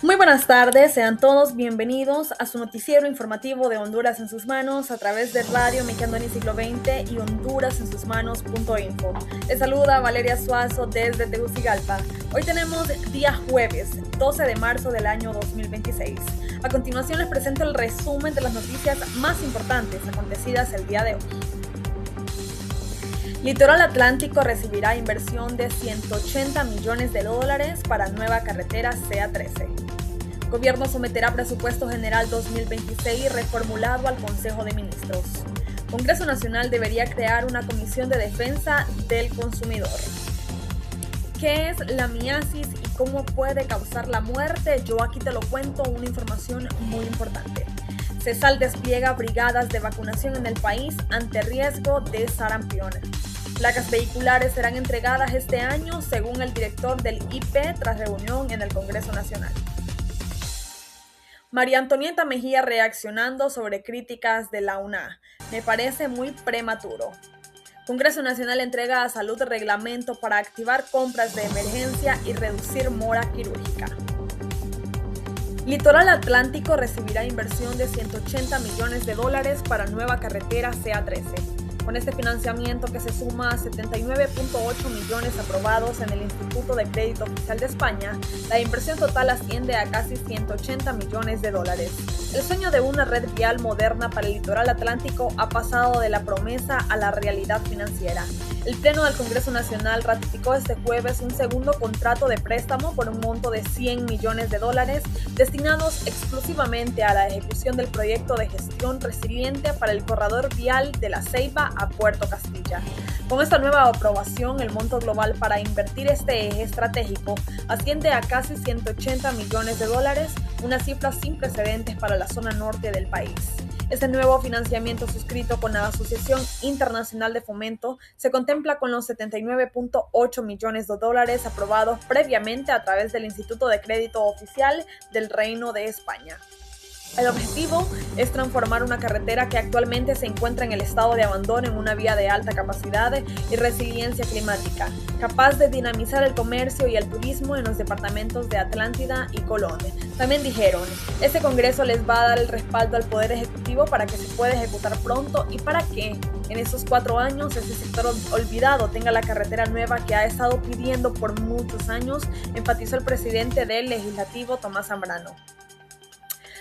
Muy buenas tardes, sean todos bienvenidos a su noticiero informativo de Honduras en sus manos a través de Radio Micandoni Siglo XX y HondurasEnSusManos.info. Les saluda Valeria Suazo desde Tegucigalpa. Hoy tenemos día jueves, 12 de marzo del año 2026. A continuación les presento el resumen de las noticias más importantes acontecidas el día de hoy. Litoral Atlántico recibirá inversión de $180 millones para nueva carretera CA13. Gobierno someterá presupuesto general 2026 reformulado al Consejo de Ministros. Congreso Nacional debería crear una comisión de defensa del consumidor. ¿Qué es la miasis y cómo puede causar la muerte? Yo aquí te lo cuento, una información muy importante. CESAL despliega brigadas de vacunación en el país ante riesgo de sarampión. Placas vehiculares serán entregadas este año, según el director del IP, tras reunión en el Congreso Nacional. María Antonieta Mejía reaccionando sobre críticas de la UNA. Me parece muy prematuro. Congreso Nacional entrega a Salud reglamento para activar compras de emergencia y reducir mora quirúrgica. Litoral Atlántico recibirá inversión de $180 millones para nueva carretera CA13. Con este financiamiento, que se suma a 79.8 millones aprobados en el Instituto de Crédito Oficial de España, la inversión total asciende a casi $180 millones. El sueño de una red vial moderna para el litoral atlántico ha pasado de la promesa a la realidad financiera. El Pleno del Congreso Nacional ratificó este jueves un segundo contrato de préstamo por un monto de $100 millones destinados exclusivamente a la ejecución del proyecto de gestión resiliente para el corredor vial de La Ceiba a Puerto Castilla. Con esta nueva aprobación, el monto global para invertir este eje estratégico asciende a casi $180 millones, una cifra sin precedentes para la zona norte del país. Este nuevo financiamiento suscrito con la Asociación Internacional de Fomento se contempla con los $79.8 millones aprobados previamente a través del Instituto de Crédito Oficial del Reino de España. El objetivo es transformar una carretera que actualmente se encuentra en el estado de abandono en una vía de alta capacidad y resiliencia climática, capaz de dinamizar el comercio y el turismo en los departamentos de Atlántida y Colón. También dijeron, este Congreso les va a dar el respaldo al Poder Ejecutivo para que se pueda ejecutar pronto y para que en esos 4 años ese sector olvidado tenga la carretera nueva que ha estado pidiendo por muchos años, enfatizó el presidente del Legislativo, Tomás Zambrano.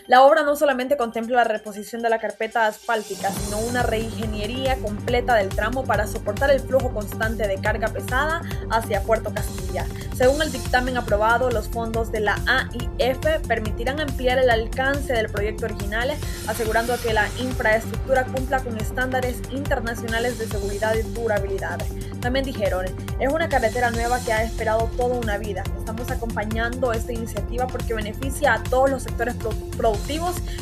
La obra no solamente contempla la reposición de la carpeta asfáltica, sino una reingeniería completa del tramo para soportar el flujo constante de carga pesada hacia Puerto Castilla. Según el dictamen aprobado, los fondos de la AIF permitirán ampliar el alcance del proyecto original, asegurando que la infraestructura cumpla con estándares internacionales de seguridad y durabilidad. También dijeron, es una carretera nueva que ha esperado toda una vida. Estamos acompañando esta iniciativa porque beneficia a todos los sectores productivos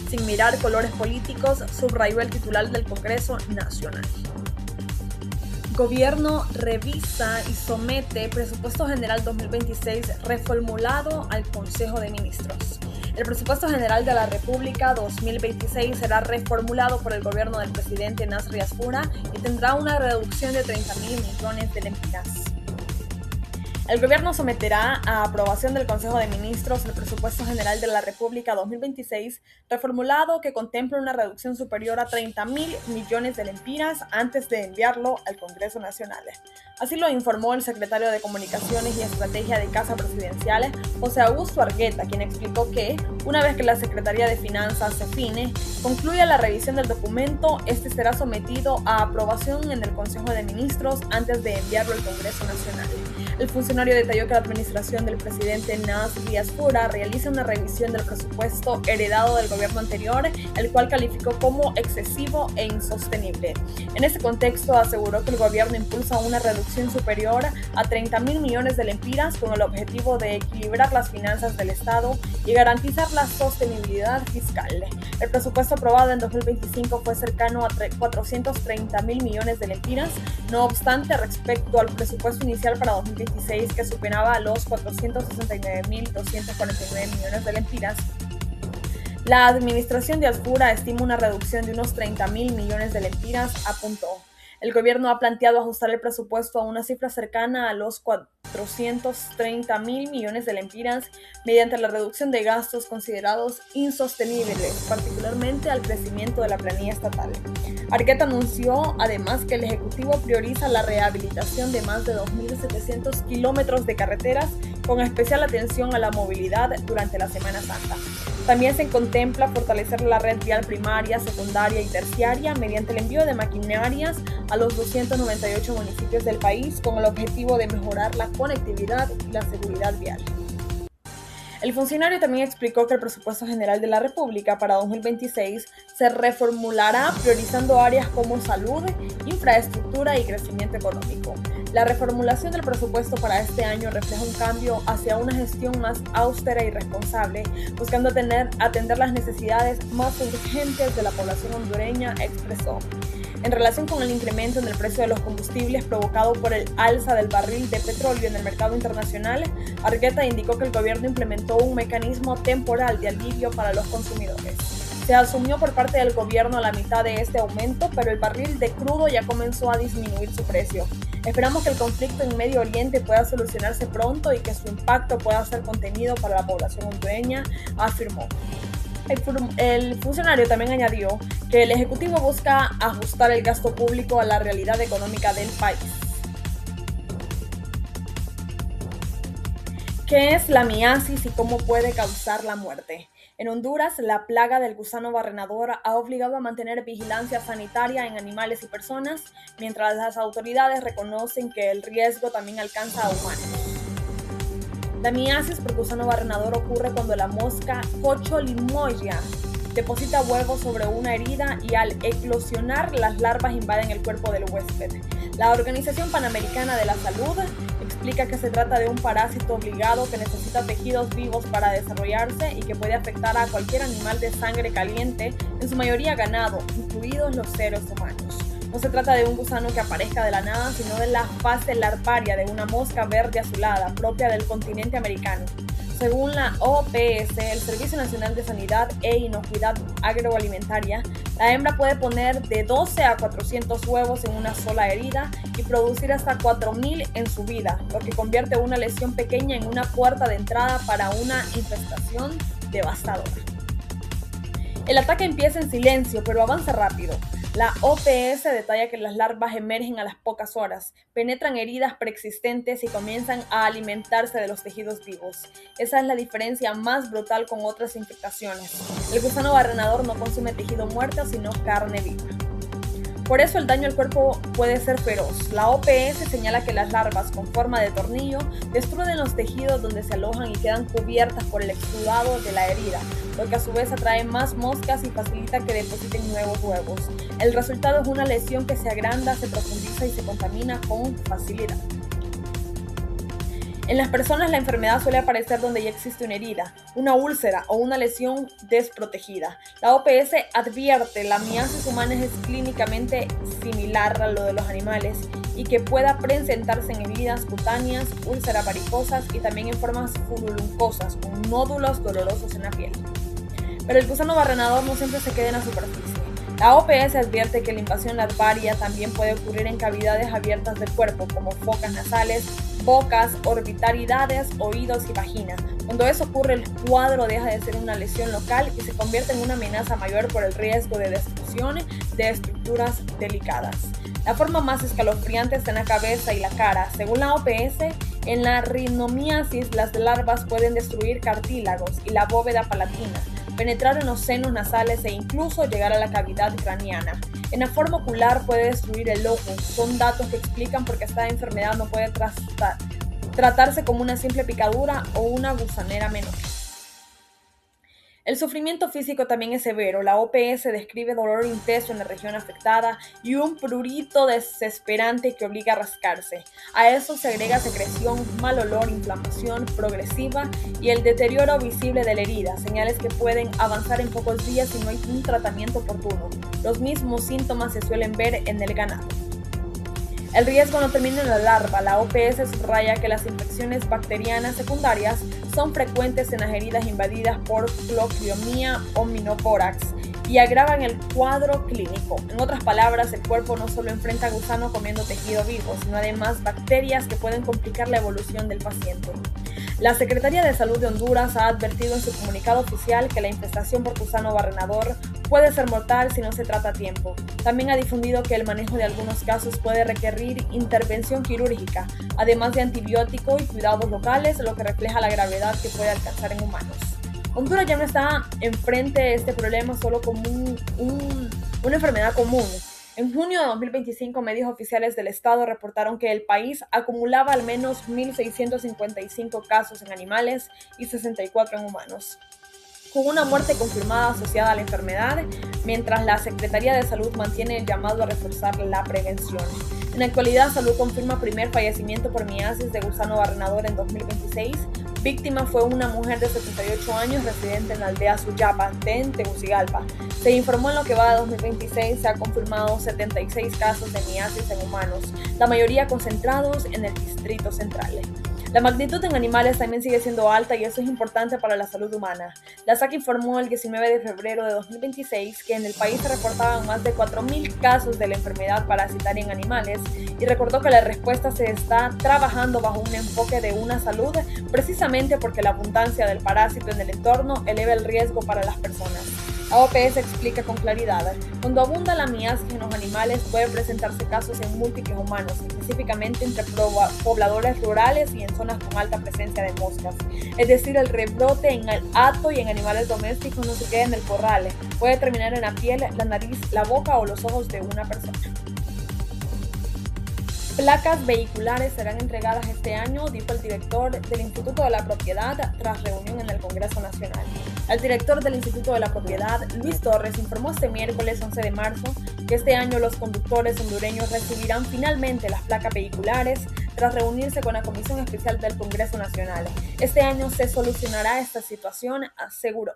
sin mirar colores políticos, subrayó el titular del Congreso Nacional. Gobierno revisa y somete Presupuesto General 2026 reformulado al Consejo de Ministros. El Presupuesto General de la República 2026 será reformulado por el gobierno del presidente Nasri Asfura y tendrá una reducción de $30.000 millones de lempiras. El gobierno someterá a aprobación del Consejo de Ministros el Presupuesto General de la República 2026, reformulado, que contempla una reducción superior a $30.000 millones antes de enviarlo al Congreso Nacional. Así lo informó el secretario de Comunicaciones y Estrategia de Casa Presidencial, José Augusto Argueta, quien explicó que, una vez que la Secretaría de Finanzas CEFINE concluya la revisión del documento, este será sometido a aprobación en el Consejo de Ministros antes de enviarlo al Congreso Nacional. El funcionario detalló que la administración del presidente Nasri Asfura realiza una revisión del presupuesto heredado del gobierno anterior, el cual calificó como excesivo e insostenible. En este contexto, aseguró que el gobierno impulsa una reducción superior a $30.000 millones con el objetivo de equilibrar las finanzas del Estado y garantizar la sostenibilidad fiscal. El presupuesto aprobado en 2025 fue cercano a $430.000 millones. No obstante, respecto al presupuesto inicial para 2026, que superaba los $469.249 millones, la administración de Asfura estima una reducción de unos $30.000 millones, apuntó. El gobierno ha planteado ajustar el presupuesto a una cifra cercana a los 430.000 millones de lempiras mediante la reducción de gastos considerados insostenibles, particularmente al crecimiento de la planilla estatal. Argueta anunció además que el Ejecutivo prioriza la rehabilitación de más de 2.700 kilómetros de carreteras con especial atención a la movilidad durante la Semana Santa. También se contempla fortalecer la red vial primaria, secundaria y terciaria mediante el envío de maquinarias a los 298 municipios del país con el objetivo de mejorar la conectividad y la seguridad vial. El funcionario también explicó que el presupuesto general de la República para 2026 se reformulará priorizando áreas como salud, infraestructura y crecimiento económico. La reformulación del presupuesto para este año refleja un cambio hacia una gestión más austera y responsable, buscando atender las necesidades más urgentes de la población hondureña, expresó. En relación con el incremento en el precio de los combustibles provocado por el alza del barril de petróleo en el mercado internacional, Argueta indicó que el gobierno implementó un mecanismo temporal de alivio para los consumidores. Se asumió por parte del gobierno la mitad de este aumento, pero el barril de crudo ya comenzó a disminuir su precio. Esperamos que el conflicto en Medio Oriente pueda solucionarse pronto y que su impacto pueda ser contenido para la población hondureña, afirmó. El funcionario también añadió que el Ejecutivo busca ajustar el gasto público a la realidad económica del país. ¿Qué es la miasis y cómo puede causar la muerte? En Honduras, la plaga del gusano barrenador ha obligado a mantener vigilancia sanitaria en animales y personas, mientras las autoridades reconocen que el riesgo también alcanza a humanos. La miasis por gusano barrenador ocurre cuando la mosca Cocho limoya deposita huevos sobre una herida y al eclosionar las larvas invaden el cuerpo del huésped. La Organización Panamericana de la Salud explica que se trata de un parásito obligado que necesita tejidos vivos para desarrollarse y que puede afectar a cualquier animal de sangre caliente, en su mayoría ganado, incluidos los seres humanos. No se trata de un gusano que aparezca de la nada, sino de la fase larvaria de una mosca verde azulada propia del continente americano. Según la OPS, el Servicio Nacional de Sanidad e Inocuidad Agroalimentaria, la hembra puede poner de 12 a 400 huevos en una sola herida y producir hasta 4.000 en su vida, lo que convierte una lesión pequeña en una puerta de entrada para una infestación devastadora. El ataque empieza en silencio, pero avanza rápido. La OPS detalla que las larvas emergen a las pocas horas, penetran heridas preexistentes y comienzan a alimentarse de los tejidos vivos. Esa es la diferencia más brutal con otras infectaciones. El gusano barrenador no consume tejido muerto, sino carne viva. Por eso el daño al cuerpo puede ser feroz. La OPS señala que las larvas con forma de tornillo destruyen los tejidos donde se alojan y quedan cubiertas por el exudado de la herida, lo que a su vez atrae más moscas y facilita que depositen nuevos huevos. El resultado es una lesión que se agranda, se profundiza y se contamina con facilidad. En las personas la enfermedad suele aparecer donde ya existe una herida, una úlcera o una lesión desprotegida. La OPS advierte la miasis humana es clínicamente similar a lo de los animales y que pueda presentarse en heridas cutáneas, úlceras varicosas y también en formas furuluncosas con nódulos dolorosos en la piel. Pero el gusano barrenador no siempre se queda en la superficie. La OPS advierte que la invasión larvaria también puede ocurrir en cavidades abiertas del cuerpo, como focas nasales, bocas, orbitaridades, oídos y vagina. Cuando eso ocurre, el cuadro deja de ser una lesión local y se convierte en una amenaza mayor por el riesgo de destrucción de estructuras delicadas. La forma más escalofriante está en la cabeza y la cara. Según la OPS, en la rhinomiasis las larvas pueden destruir cartílagos y la bóveda palatina, penetrar en los senos nasales e incluso llegar a la cavidad craneana. En la forma ocular puede destruir el ojo. Son datos que explican por qué esta enfermedad no puede tratarse como una simple picadura o una gusanera menor. El sufrimiento físico también es severo. La OPS describe dolor intenso en la región afectada y un prurito desesperante que obliga a rascarse. A eso se agrega secreción, mal olor, inflamación progresiva y el deterioro visible de la herida, señales que pueden avanzar en pocos días si no hay un tratamiento oportuno. Los mismos síntomas se suelen ver en el ganado. El riesgo no termina en la larva. La OPS subraya que las infecciones bacterianas secundarias son frecuentes en las heridas invadidas por Clostridium o Menophorax y agravan el cuadro clínico. En otras palabras, el cuerpo no solo enfrenta gusano comiendo tejido vivo, sino además bacterias que pueden complicar la evolución del paciente. La Secretaría de Salud de Honduras ha advertido en su comunicado oficial que la infestación por gusano barrenador puede ser mortal si no se trata a tiempo. También ha difundido que el manejo de algunos casos puede requerir intervención quirúrgica, además de antibiótico y cuidados locales, lo que refleja la gravedad que puede alcanzar en humanos. Honduras ya no está enfrente de este problema solo como una enfermedad común. En junio de 2025, medios oficiales del estado reportaron que el país acumulaba al menos 1.655 casos en animales y 64 en humanos, con una muerte confirmada asociada a la enfermedad, mientras la Secretaría de Salud mantiene el llamado a reforzar la prevención. En la actualidad, Salud confirma primer fallecimiento por miasis de gusano barrenador en 2026. Víctima fue una mujer de 78 años residente en la aldea Suyapa, en Tegucigalpa. Se informó en lo que va de 2026 se ha confirmado 76 casos de miasis en humanos, la mayoría concentrados en el Distrito Central. La magnitud en animales también sigue siendo alta y eso es importante para la salud humana. La SAC informó el 19 de febrero de 2026 que en el país se reportaban más de 4.000 casos de la enfermedad parasitaria en animales y recordó que la respuesta se está trabajando bajo un enfoque de una salud precisamente porque la abundancia del parásito en el entorno eleva el riesgo para las personas. La OPS explica con claridad, cuando abunda la miasis en los animales puede presentarse casos en múltiples humanos, específicamente entre pobladores rurales y en zonas con alta presencia de moscas. Es decir, el rebrote en el hato y en animales domésticos no se queda en el corral, puede terminar en la piel, la nariz, la boca o los ojos de una persona. Placas vehiculares serán entregadas este año, dijo el director del Instituto de la Propiedad tras reunión en el Congreso Nacional. El director del Instituto de la Propiedad, Luis Torres, informó este miércoles 11 de marzo que este año los conductores hondureños recibirán finalmente las placas vehiculares tras reunirse con la Comisión Especial del Congreso Nacional. Este año se solucionará esta situación, aseguró.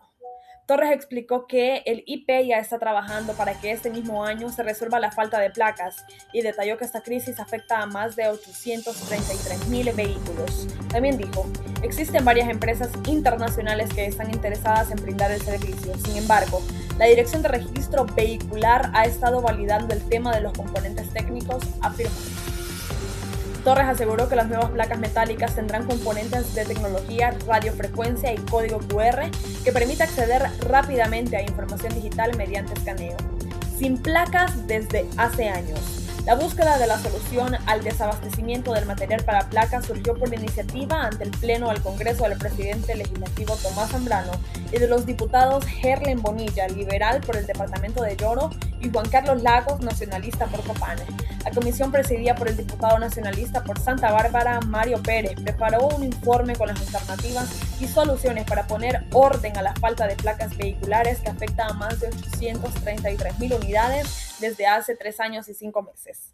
Torres explicó que el IP ya está trabajando para que este mismo año se resuelva la falta de placas y detalló que esta crisis afecta a más de 833,000 vehículos. También dijo, existen varias empresas internacionales que están interesadas en brindar el servicio. Sin embargo, la Dirección de Registro Vehicular ha estado validando el tema de los componentes técnicos, afirmó. Torres aseguró que las nuevas placas metálicas tendrán componentes de tecnología, radiofrecuencia y código QR que permite acceder rápidamente a información digital mediante escaneo. Sin placas desde hace años. La búsqueda de la solución al desabastecimiento del material para placas surgió por la iniciativa ante el Pleno del Congreso del presidente legislativo Tomás Zambrano y de los diputados Herlen Bonilla, liberal por el departamento de Lloro, y Juan Carlos Lagos, nacionalista por Copán. La comisión presidida por el diputado nacionalista por Santa Bárbara, Mario Pérez, preparó un informe con las alternativas y soluciones para poner orden a la falta de placas vehiculares que afecta a más de 833,000 unidades desde hace 3 años y 5 meses.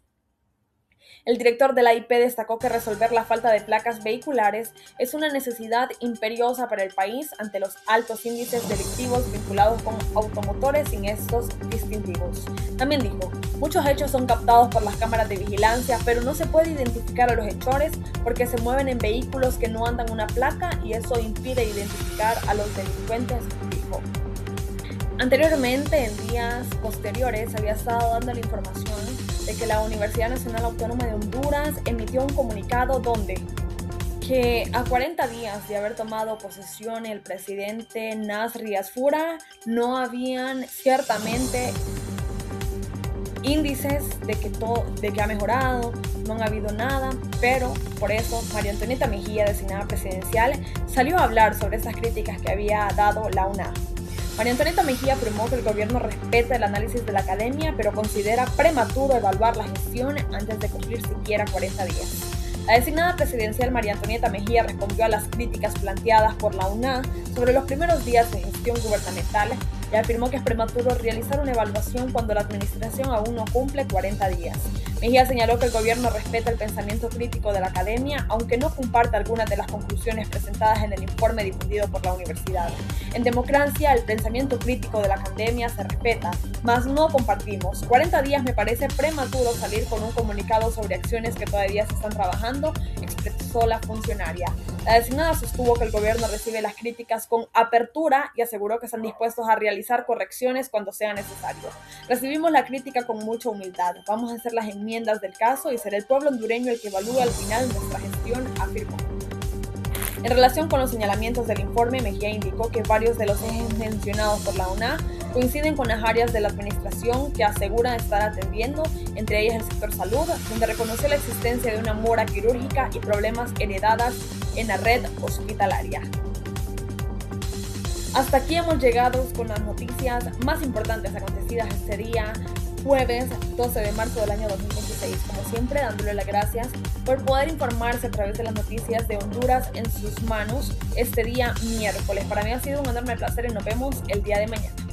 El director de la IP destacó que resolver la falta de placas vehiculares es una necesidad imperiosa para el país ante los altos índices delictivos vinculados con automotores sin estos distintivos. También dijo, muchos hechos son captados por las cámaras de vigilancia, pero no se puede identificar a los hechores porque se mueven en vehículos que no andan una placa y eso impide identificar a los delincuentes, dijo. Anteriormente, en días posteriores, había estado dando la información de que la Universidad Nacional Autónoma de Honduras emitió un comunicado donde que a 40 días de haber tomado posesión el presidente Nasri Asfura no habían ciertamente índices de que ha mejorado, no ha habido nada, pero por eso María Antonieta Mejía, designada presidencial, salió a hablar sobre esas críticas que había dado la UNA. María Antonieta Mejía afirmó que el gobierno respeta el análisis de la academia, pero considera prematuro evaluar la gestión antes de cumplir siquiera 40 días. La designada presidencial María Antonieta Mejía respondió a las críticas planteadas por la UNA sobre los primeros días de gestión gubernamental y afirmó que es prematuro realizar una evaluación cuando la administración aún no cumple 40 días. Mejía señaló que el gobierno respeta el pensamiento crítico de la academia, aunque no comparte algunas de las conclusiones presentadas en el informe difundido por la universidad. En democracia, el pensamiento crítico de la academia se respeta, mas no compartimos. 40 días me parece prematuro salir con un comunicado sobre acciones que todavía se están trabajando, expresó la funcionaria. La designada sostuvo que el gobierno recibe las críticas con apertura y aseguró que están dispuestos a realizar correcciones cuando sea necesario. Recibimos la crítica con mucha humildad. Vamos a hacer las enmiendas del caso y será el pueblo hondureño el que evalúe al final nuestra gestión, afirmó. En relación con los señalamientos del informe, Mejía indicó que varios de los ejes mencionados por la ONA coinciden con las áreas de la administración que aseguran estar atendiendo, entre ellas el sector salud, donde reconoció la existencia de una mora quirúrgica y problemas heredadas en la red hospitalaria. Hasta aquí hemos llegado con las noticias más importantes acontecidas este día, jueves 12 de marzo del año 2026. Como siempre, dándole las gracias por poder informarse a través de las noticias de Honduras en sus manos este día miércoles. Para mí ha sido un enorme placer y nos vemos el día de mañana.